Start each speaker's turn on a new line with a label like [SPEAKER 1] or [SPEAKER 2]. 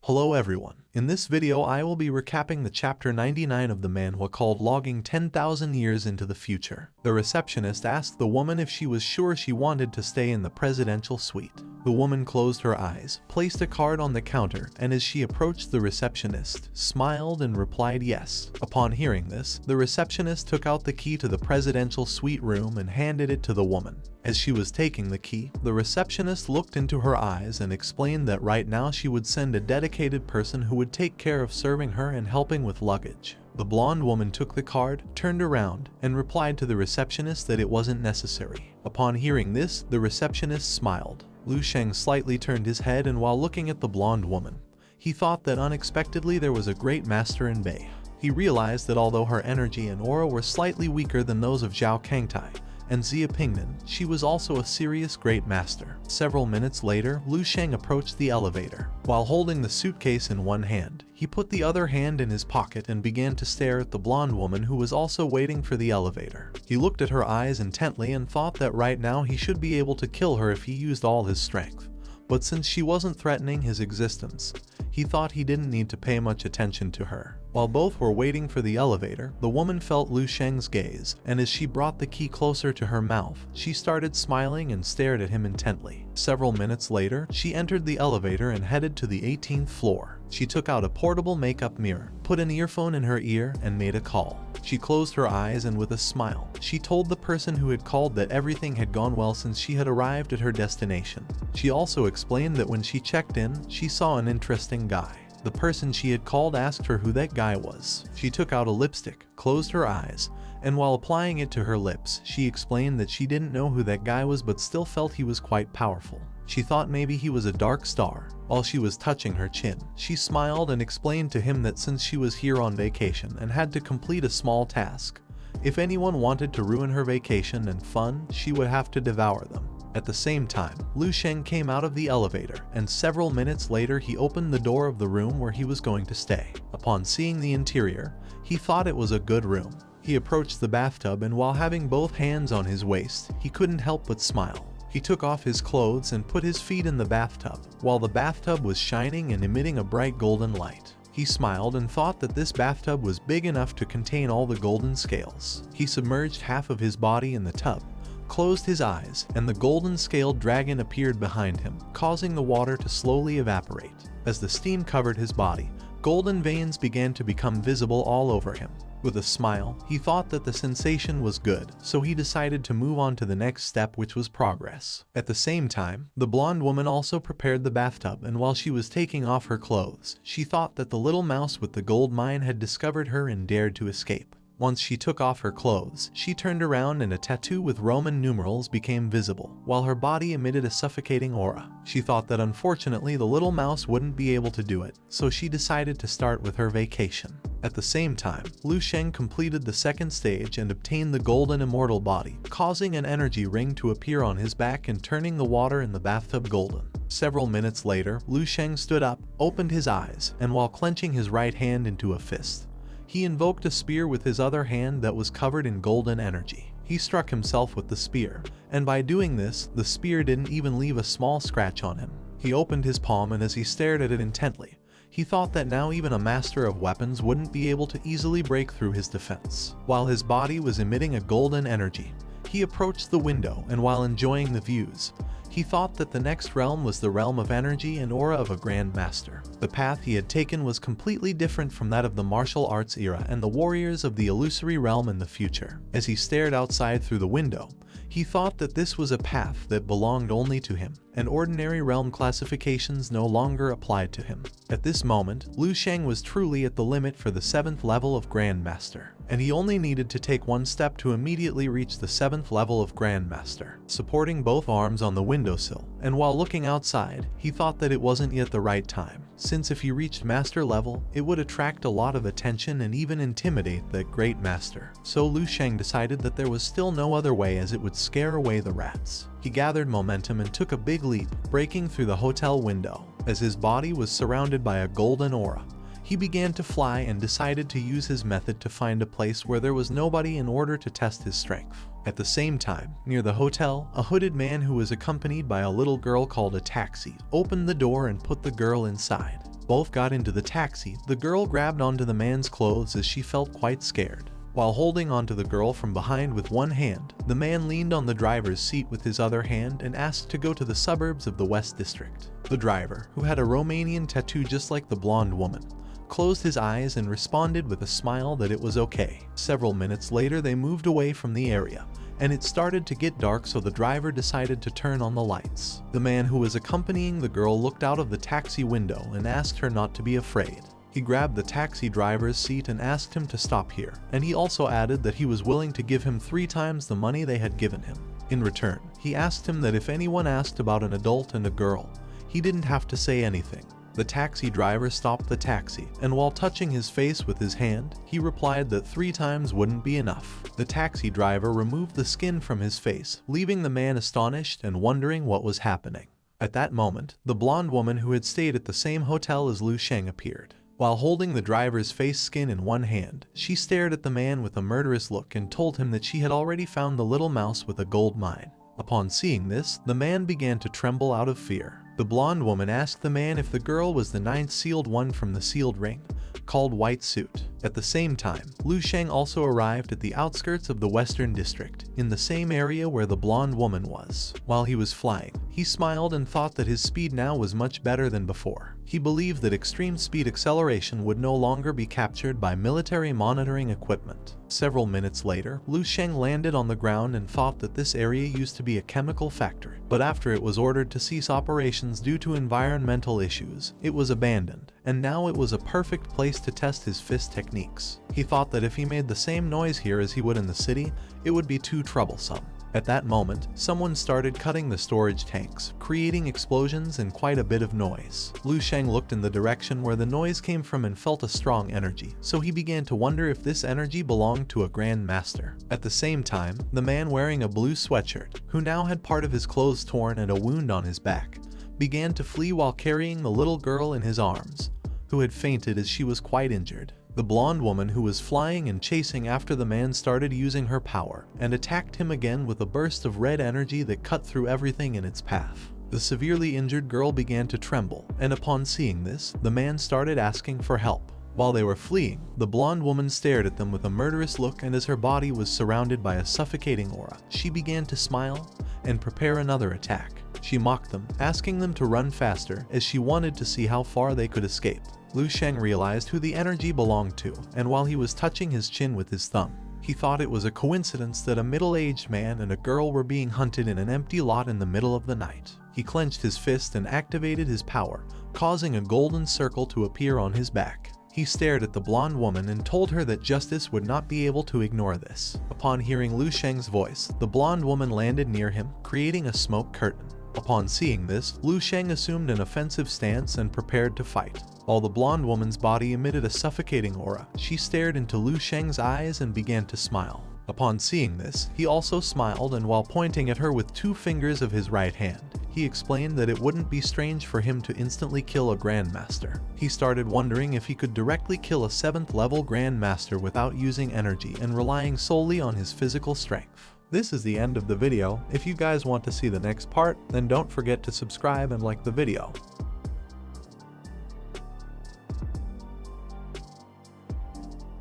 [SPEAKER 1] Hello everyone, in this video I will be recapping the chapter 99 of the manhwa called Logging 10,000 Years into the Future. The receptionist asked the woman if she was sure she wanted to stay in the presidential suite. The woman closed her eyes, placed a card on the counter, and as she approached the receptionist, smiled and replied yes. Upon hearing this, the receptionist took out the key to the presidential suite room and handed it to the woman. As she was taking the key, the receptionist looked into her eyes and explained that right now she would send a dedicated person who would take care of serving her and helping with luggage. The blonde woman took the card, turned around, and replied to the receptionist that it wasn't necessary. Upon hearing this, the receptionist smiled. Lu Sheng slightly turned his head, and while looking at the blonde woman, he thought that unexpectedly there was a great master in Bei. He realized that although her energy and aura were slightly weaker than those of Zhao Kangtai and Xia Pingnan, she was also a serious great master. Several minutes later, Lu Sheng approached the elevator. While holding the suitcase in one hand, he put the other hand in his pocket and began to stare at the blonde woman who was also waiting for the elevator. He looked at her eyes intently and thought that right now he should be able to kill her if he used all his strength. But since she wasn't threatening his existence, he thought he didn't need to pay much attention to her. While both were waiting for the elevator, the woman felt Lu Sheng's gaze, and as she brought the key closer to her mouth, she started smiling and stared at him intently. Several minutes later, she entered the elevator and headed to the 18th floor. She took out a portable makeup mirror, put an earphone in her ear, and made a call. She closed her eyes and with a smile, she told the person who had called that everything had gone well since she had arrived at her destination. She also explained that when she checked in, she saw an interesting guy. The person she had called asked her who that guy was. She took out a lipstick, closed her eyes, and while applying it to her lips, she explained that she didn't know who that guy was but still felt he was quite powerful. She thought maybe he was a dark star. While she was touching her chin, she smiled and explained to him that since she was here on vacation and had to complete a small task, if anyone wanted to ruin her vacation and fun, she would have to devour them. At the same time, Lu Sheng came out of the elevator, and several minutes later he opened the door of the room where he was going to stay. Upon seeing the interior, he thought it was a good room. He approached the bathtub, and while having both hands on his waist, he couldn't help but smile. He took off his clothes and put his feet in the bathtub, while the bathtub was shining and emitting a bright golden light. He smiled and thought that this bathtub was big enough to contain all the golden scales. He submerged half of his body in the tub, closed his eyes, and the golden scaled dragon appeared behind him, causing the water to slowly evaporate. As the steam covered his body, golden veins began to become visible all over him. With a smile, he thought that the sensation was good, so he decided to move on to the next step, which was progress. At the same time, the blonde woman also prepared the bathtub, and while she was taking off her clothes, she thought that the little mouse with the gold mine had discovered her and dared to escape. Once she took off her clothes, she turned around and a tattoo with Roman numerals became visible, while her body emitted a suffocating aura. She thought that unfortunately the little mouse wouldn't be able to do it, so she decided to start with her vacation. At the same time, Lu Sheng completed the second stage and obtained the golden immortal body, causing an energy ring to appear on his back and turning the water in the bathtub golden. Several minutes later, Lu Sheng stood up, opened his eyes, and while clenching his right hand into a fist, he invoked a spear with his other hand that was covered in golden energy. He struck himself with the spear, and by doing this, the spear didn't even leave a small scratch on him. He opened his palm, and as he stared at it intently, he thought that now even a master of weapons wouldn't be able to easily break through his defense. While his body was emitting a golden energy, he approached the window, and while enjoying the views, he thought that the next realm was the realm of energy and aura of a grand master. The path he had taken was completely different from that of the martial arts era and the warriors of the illusory realm in the future. As he stared outside through the window, he thought that this was a path that belonged only to him, and ordinary realm classifications no longer applied to him. At this moment, Lu Sheng was truly at the limit for the 7th level of Grandmaster, and he only needed to take one step to immediately reach the 7th level of Grandmaster. Supporting both arms on the windowsill, and while looking outside, he thought that it wasn't yet the right time, since if he reached master level, it would attract a lot of attention and even intimidate that great master. So Lu Sheng decided that there was still no other way, as it would scare away the rats. He gathered momentum and took a big leap, breaking through the hotel window. As his body was surrounded by a golden aura, he began to fly and decided to use his method to find a place where there was nobody in order to test his strength. At the same time, near the hotel, a hooded man who was accompanied by a little girl called a taxi opened the door and put the girl inside. Both got into the taxi. The girl grabbed onto the man's clothes as she felt quite scared. While holding onto the girl from behind with one hand, the man leaned on the driver's seat with his other hand and asked to go to the suburbs of the West District. The driver, who had a Romanian tattoo just like the blonde woman, closed his eyes and responded with a smile that it was okay. Several minutes later, they moved away from the area, and it started to get dark, so the driver decided to turn on the lights. The man who was accompanying the girl looked out of the taxi window and asked her not to be afraid. He grabbed the taxi driver's seat and asked him to stop here, and he also added that he was willing to give him 3 times the money they had given him. In return, he asked him that if anyone asked about an adult and a girl, he didn't have to say anything. The taxi driver stopped the taxi, and while touching his face with his hand, he replied that 3 times wouldn't be enough. The taxi driver removed the skin from his face, leaving the man astonished and wondering what was happening. At that moment, the blonde woman who had stayed at the same hotel as Lu Sheng appeared. While holding the driver's face skin in one hand, she stared at the man with a murderous look and told him that she had already found the little mouse with a gold mine. Upon seeing this, the man began to tremble out of fear. The blonde woman asked the man if the girl was the 9th sealed one from the sealed ring, called White Suit. At the same time, Lu Sheng also arrived at the outskirts of the Western District, in the same area where the blonde woman was. While he was flying, he smiled and thought that his speed now was much better than before. He believed that extreme speed acceleration would no longer be captured by military monitoring equipment. Several minutes later, Lu Sheng landed on the ground and thought that this area used to be a chemical factory, but after it was ordered to cease operations due to environmental issues, it was abandoned, and now it was a perfect place to test his fist techniques. He thought that if he made the same noise here as he would in the city, it would be too troublesome. At that moment, someone started cutting the storage tanks, creating explosions and quite a bit of noise. Lu Sheng looked in the direction where the noise came from and felt a strong energy, so he began to wonder if this energy belonged to a Grand Master. At the same time, the man wearing a blue sweatshirt, who now had part of his clothes torn and a wound on his back, began to flee while carrying the little girl in his arms, who had fainted as she was quite injured. The blonde woman who was flying and chasing after the man started using her power and attacked him again with a burst of red energy that cut through everything in its path. The severely injured girl began to tremble, and upon seeing this, the man started asking for help. While they were fleeing, the blonde woman stared at them with a murderous look, and as her body was surrounded by a suffocating aura, she began to smile and prepare another attack. She mocked them, asking them to run faster as she wanted to see how far they could escape. Lu Sheng realized who the energy belonged to, and while he was touching his chin with his thumb, he thought it was a coincidence that a middle-aged man and a girl were being hunted in an empty lot in the middle of the night. He clenched his fist and activated his power, causing a golden circle to appear on his back. He stared at the blonde woman and told her that justice would not be able to ignore this. Upon hearing Lu Sheng's voice, the blonde woman landed near him, creating a smoke curtain. Upon seeing this, Lu Sheng assumed an offensive stance and prepared to fight. While the blonde woman's body emitted a suffocating aura, she stared into Lu Sheng's eyes and began to smile. Upon seeing this, he also smiled, and while pointing at her with 2 fingers of his right hand, he explained that it wouldn't be strange for him to instantly kill a Grandmaster. He started wondering if he could directly kill a 7th level Grandmaster without using energy and relying solely on his physical strength. This is the end of the video. If you guys want to see the next part, then don't forget to subscribe and like the video.